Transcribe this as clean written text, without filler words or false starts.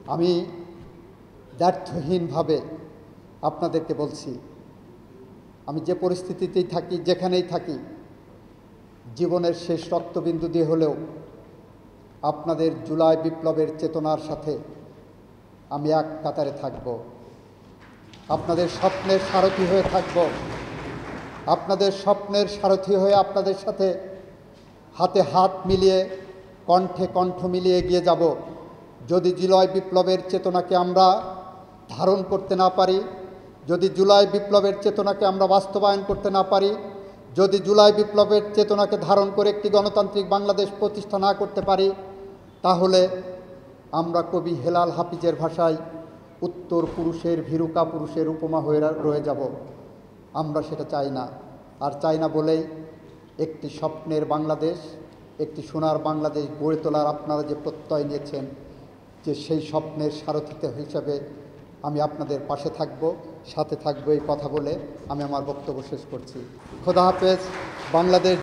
আমি দ্ব্যর্থহীনভাবে আপনাদেরকে বলছি, আমি যে পরিস্থিতিতেই থাকি, যেখানেই থাকি, জীবনের শেষ রক্তবিন্দু দিয়ে হলেও আপনাদের জুলাই বিপ্লবের চেতনার সাথে আমি এক কাতারে থাকব। আপনাদের স্বপ্নের সারথি হয়ে থাকব। আপনাদের স্বপ্নের সারথি হয়ে আপনাদের সাথে হাতে হাত মিলিয়ে, কণ্ঠে কণ্ঠ মিলিয়ে এগিয়ে যাব। যদি জুলাই বিপ্লবের চেতনাকে আমরা ধারণ করতে না পারি, যদি জুলাই বিপ্লবের চেতনাকে আমরা বাস্তবায়ন করতে না পারি, যদি জুলাই বিপ্লবের চেতনাকে ধারণ করে একটি গণতান্ত্রিক বাংলাদেশ প্রতিষ্ঠা না করতে পারি, তাহলে আমরা কবি হেলাল হাফিজের ভাষায় উত্তর পুরুষের ভীরুকা পুরুষের উপমা হয়ে রয়ে যাব। আমরা সেটা চাই না। আর চাই না বলেই একটি স্বপ্নের বাংলাদেশ, একটি সোনার বাংলাদেশ গড়ে তোলার আপনারা যে প্রত্যয় নিয়েছেন, যে সেই স্বপ্নের সারথিতে হিসাবে আমি আপনাদের পাশে থাকব, সাথে থাকব, এই কথা বলে আমি আমার বক্তব্য শেষ করছি। খোদা হাফেজ। বাংলাদেশ